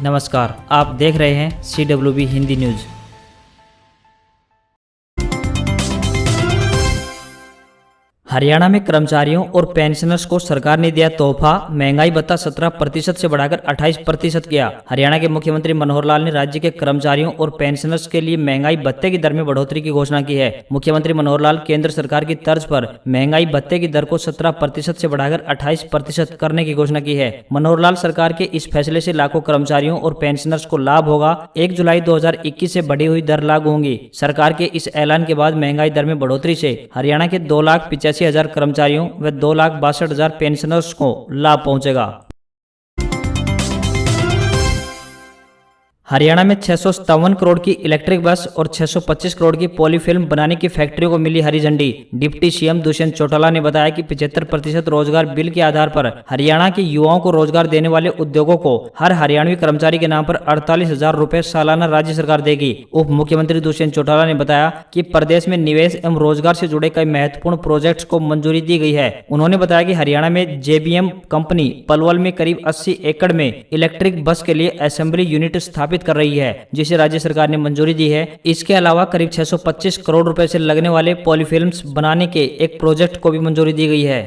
नमस्कार, आप देख रहे हैं CWB हिंदी न्यूज। हरियाणा में कर्मचारियों और पेंशनर्स को सरकार ने दिया तोहफा, महंगाई भत्ता 17% से बढ़ाकर 28% किया। हरियाणा के मुख्यमंत्री मनोहर लाल ने राज्य के कर्मचारियों और पेंशनर्स के लिए महंगाई भत्ते की दर में बढ़ोतरी की घोषणा की है। मुख्यमंत्री मनोहर लाल केंद्र सरकार की तर्ज पर महंगाई भत्ते की दर को 17% से बढ़ाकर 28% करने की घोषणा की है। मनोहर लाल सरकार के इस फैसले से लाखों कर्मचारियों और पेंशनर्स को लाभ होगा। 1 जुलाई 2021 से बढ़ी हुई दर लागू होंगी। सरकार के इस ऐलान के बाद महंगाई दर में बढ़ोतरी से हरियाणा के 2,85,000 कर्मचारियों व 2,62,000 पेंशनर्स को लाभ पहुंचेगा। हरियाणा में 657 करोड़ की इलेक्ट्रिक बस और 625 करोड़ की पॉलीफिल्म बनाने की फैक्ट्रियों को मिली हरी झंडी। डिप्टी सीएम दुष्यंत चौटाला ने बताया कि 75% रोजगार बिल के आधार पर हरियाणा के युवाओं को रोजगार देने वाले उद्योगों को हर हरियाणवी कर्मचारी के नाम पर 48,000 रुपए सालाना राज्य सरकार देगी। उप मुख्यमंत्री दुष्यंत चौटाला ने बताया कि प्रदेश में निवेश एवं रोजगार से जुड़े कई महत्वपूर्ण प्रोजेक्ट्स को मंजूरी दी गई है। उन्होंने बताया कि हरियाणा में JBM कंपनी पलवल में करीब 80 एकड़ में इलेक्ट्रिक बस के लिए असेंबली यूनिट स्थापित कर रही है, जिसे राज्य सरकार ने मंजूरी दी है। इसके अलावा करीब 625 करोड़ रुपए से लगने वाले पॉलीफिल्म्स बनाने के एक प्रोजेक्ट को भी मंजूरी दी गई है।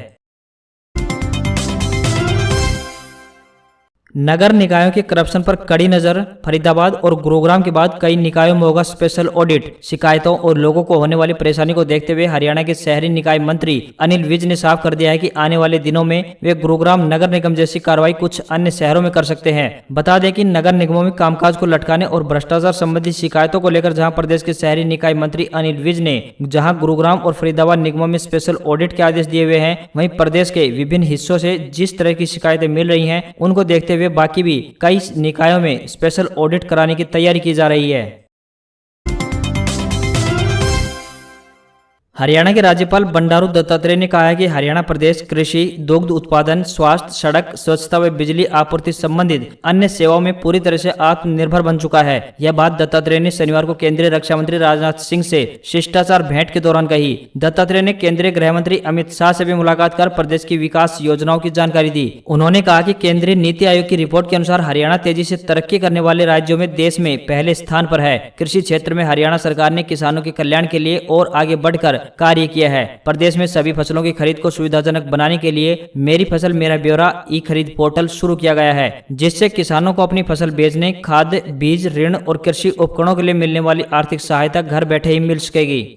नगर निकायों के करप्शन पर कड़ी नजर। फरीदाबाद और गुरुग्राम के बाद कई निकायों में होगा स्पेशल ऑडिट। शिकायतों और लोगों को होने वाली परेशानी को देखते हुए हरियाणा के शहरी निकाय मंत्री अनिल विज ने साफ कर दिया है कि आने वाले दिनों में वे गुरुग्राम नगर निगम जैसी कार्रवाई कुछ अन्य शहरों में कर सकते हैं। बता दें कि नगर निगमों में कामकाज को लटकाने और भ्रष्टाचार संबंधी शिकायतों को लेकर जहां प्रदेश के शहरी निकाय मंत्री अनिल विज ने जहां गुरुग्राम और फरीदाबाद निगमों में स्पेशल ऑडिट के आदेश दिए हुए हैं, वहीं प्रदेश के विभिन्न हिस्सों से जिस तरह की शिकायतें मिल रही हैं, उनको देखते हुए बाकी भी कई निकायों में स्पेशल ऑडिट कराने की तैयारी की जा रही है। हरियाणा के राज्यपाल बंडारू दत्तात्रेय ने कहा है कि हरियाणा प्रदेश कृषि, दुग्ध उत्पादन, स्वास्थ्य, सड़क, स्वच्छता व बिजली आपूर्ति संबंधित अन्य सेवाओं में पूरी तरह से आत्मनिर्भर बन चुका है। यह बात दत्तात्रेय ने शनिवार को केंद्रीय रक्षा मंत्री राजनाथ सिंह से शिष्टाचार भेंट के दौरान कही। दत्तात्रेय ने केंद्रीय गृह मंत्री अमित शाह से भी मुलाकात कर प्रदेश की विकास योजनाओं की जानकारी दी। उन्होंने कहा कि केंद्रीय नीति आयोग की रिपोर्ट के अनुसार हरियाणा तेजी से तरक्की करने वाले राज्यों में देश में पहले स्थान पर है। कृषि क्षेत्र में हरियाणा सरकार ने किसानों के कल्याण के लिए और आगे बढ़कर कार्य किया है। प्रदेश में सभी फसलों की खरीद को सुविधाजनक बनाने के लिए मेरी फसल मेरा ब्यौरा ई-खरीद पोर्टल शुरू किया गया है, जिससे किसानों को अपनी फसल बेचने, खाद, बीज, ऋण और कृषि उपकरणों के लिए मिलने वाली आर्थिक सहायता घर बैठे ही मिल सकेगी।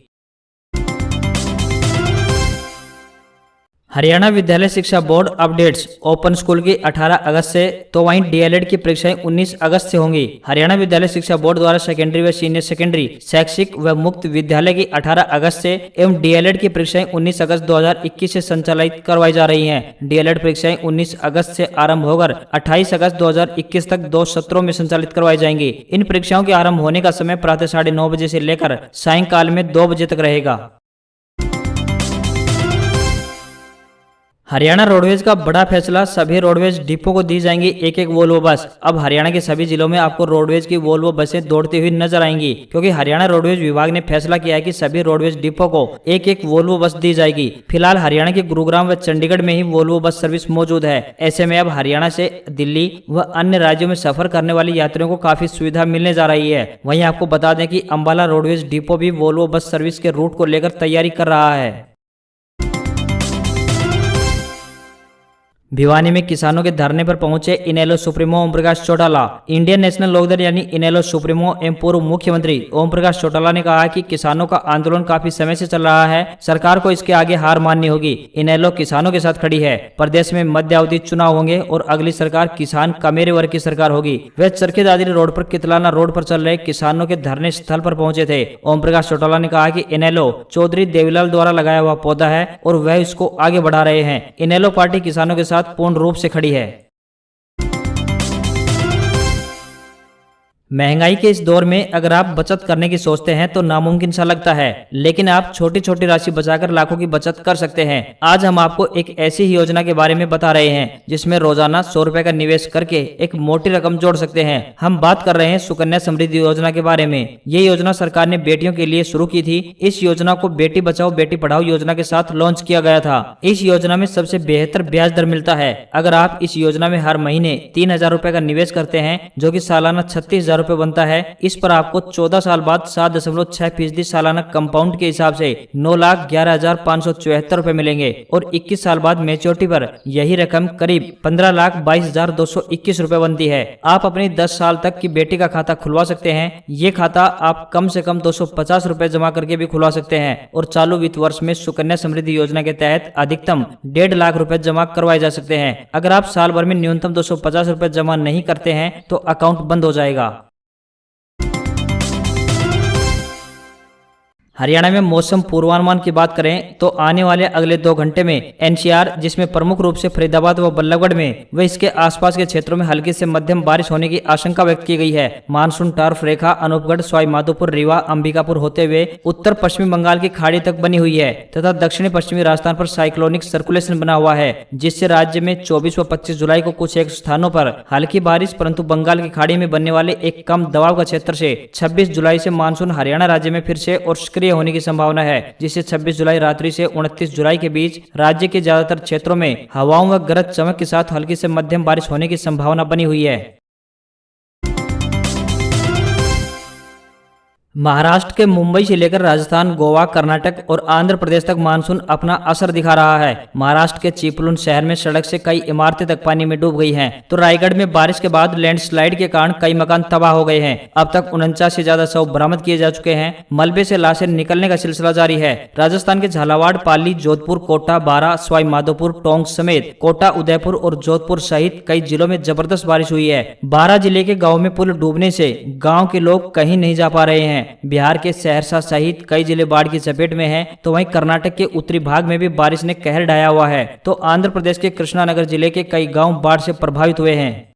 हरियाणा विद्यालय शिक्षा बोर्ड अपडेट्स। ओपन स्कूल की 18 अगस्त से तो वहीं DLED की परीक्षाएं 19 अगस्त से होंगी। हरियाणा विद्यालय शिक्षा बोर्ड द्वारा सेकेंडरी व सीनियर सेकेंडरी शैक्षिक व मुक्त विद्यालय की 18 अगस्त से एवं DLED की परीक्षाएं 19 अगस्त 2021 से संचालित करवाई जा रही हैं। DLED परीक्षाएं 19 अगस्त से आरंभ होकर 28 अगस्त 2021 तक 2 सत्रों में संचालित करवाई जाएंगी। इन परीक्षाओं के आरंभ होने का समय प्रातः 9:30 बजे से लेकर सायंकाल में 2 बजे तक रहेगा। हरियाणा रोडवेज का बड़ा फैसला। सभी रोडवेज डिपो को दी जाएंगी एक वोल्वो बस। अब हरियाणा के सभी जिलों में आपको रोडवेज की वोल्वो बसें दौड़ती हुई नजर आएंगी, क्योंकि हरियाणा रोडवेज विभाग ने फैसला किया है कि सभी रोडवेज डिपो को एक वोल्वो बस दी जाएगी। फिलहाल हरियाणा के गुरुग्राम व चंडीगढ़ में ही वोल्वो बस सर्विस मौजूद है। ऐसे में अब हरियाणा से दिल्ली व अन्य राज्यों में सफर करने वाले यात्रियों को काफी सुविधा मिलने जा रही है। वहीं आपको बता दें कि अंबाला रोडवेज डिपो भी वोल्वो बस सर्विस के रूट को लेकर तैयारी कर रहा है। भिवानी में किसानों के धरने पर पहुंचे इनेलो supremo Om Prakash Chautala. Indian national Lokdal यानी इनेलो सुप्रीमो एवं पूर्व मुख्यमंत्री ओम प्रकाश चौटाला ने कहा कि किसानों का आंदोलन काफी समय से चल रहा है, सरकार को इसके आगे हार माननी होगी। इनेलो किसानों के साथ खड़ी है। प्रदेश में मध्यावधि चुनाव होंगे और अगली सरकार किसान कमेरे वर्ग की सरकार होगी। वे चरखी दादरी रोड पर कितलाना रोड पर चल रहे किसानों के धरने स्थल पर पहुंचे थे। ओम प्रकाश चौटाला ने कहा कि इनेलो चौधरी देवीलाल द्वारा लगाया हुआ पौधा है और वह इसको आगे बढ़ा रहे हैं। इनेलो पार्टी किसानों के साथ पूर्ण रूप से खड़ी है। महंगाई के इस दौर में अगर आप बचत करने की सोचते हैं तो नामुमकिन सा लगता है, लेकिन आप छोटी छोटी राशि बचाकर लाखों की बचत कर सकते हैं। आज हम आपको एक ऐसी ही योजना के बारे में बता रहे हैं जिसमें रोजाना 100 रुपए का निवेश करके एक मोटी रकम जोड़ सकते हैं। हम बात कर रहे हैं सुकन्या समृद्धि योजना के बारे में। ये योजना सरकार ने बेटियों के लिए शुरू की थी। इस योजना को बेटी बचाओ बेटी पढ़ाओ योजना के साथ लॉन्च किया गया था। इस योजना में सबसे बेहतर ब्याज दर मिलता है। अगर आप इस योजना में हर महीने 3000 रुपए का निवेश करते हैं, जो कि सालाना 36,000 रुपए बनता है, इस पर आपको 14 साल बाद 7.6% सालाना कंपाउंड के हिसाब से 9,11,574 रुपए मिलेंगे और 21 साल बाद मैच्योरिटी पर यही रकम करीब 15,22,221 रुपए बनती है। आप अपनी 10 साल तक की बेटी का खाता खुलवा सकते हैं। ये खाता आप कम से कम 250 रुपए जमा करके भी खुलवा सकते हैं और चालू वित्त वर्ष में सुकन्या समृद्धि योजना के तहत अधिकतम 1.5 लाख रुपए जमा करवाए जा सकते हैं। अगर आप साल भर में न्यूनतम 250 रुपए जमा नहीं करते हैं तो अकाउंट बंद हो जाएगा। हरियाणा में मौसम पूर्वानुमान की बात करें तो आने वाले अगले 2 घंटे में एनसीआर, जिसमें प्रमुख रूप से फरीदाबाद व बल्लभगढ़ में व इसके आसपास के क्षेत्रों में हल्की से मध्यम बारिश होने की आशंका व्यक्त की गई है। मानसून टर्फ रेखा अनूपगढ़, सवाई माधोपुर, रीवा, अंबिकापुर होते हुए उत्तर पश्चिमी बंगाल की खाड़ी तक बनी हुई है तथा दक्षिणी पश्चिमी राजस्थान पर साइक्लोनिक सर्कुलेशन बना हुआ है, जिससे राज्य में 24 व 25 जुलाई को कुछ एक स्थानों पर हल्की बारिश, परंतु बंगाल की खाड़ी में बनने वाले एक कम दबाव का क्षेत्र से 26 जुलाई से मानसून हरियाणा राज्य में फिर से और होने की संभावना है, जिससे 26 जुलाई रात्रि से 29 जुलाई के बीच राज्य के ज्यादातर क्षेत्रों में हवाओं व गरज चमक के साथ हल्की से मध्यम बारिश होने की संभावना बनी हुई है। महाराष्ट्र के मुंबई से लेकर राजस्थान, गोवा, कर्नाटक और आंध्र प्रदेश तक मानसून अपना असर दिखा रहा है। महाराष्ट्र के चिपलून शहर में सड़क से कई इमारतें तक पानी में डूब गई हैं, तो रायगढ़ में बारिश के बाद लैंडस्लाइड के कारण कई मकान तबाह हो गए हैं। अब तक 49 से ज्यादा शव बरामद किए जा चुके हैं। मलबे से लाशें निकलने का सिलसिला जारी है। राजस्थान के झालावाड़, पाली, जोधपुर, कोटा, बारां, सवाई माधोपुर, टोंक समेत कोटा, उदयपुर और जोधपुर सहित कई जिलों में जबरदस्त बारिश हुई है। बारां जिले के गाँव में पुल डूबने से गाँव के लोग कहीं नहीं जा पा रहे हैं। बिहार के सहरसा सहित कई जिले बाढ़ की चपेट में हैं, तो वहीं कर्नाटक के उत्तरी भाग में भी बारिश ने कहर ढाया हुआ है, तो आंध्र प्रदेश के कृष्णानगर जिले के कई गांव बाढ़ से प्रभावित हुए हैं।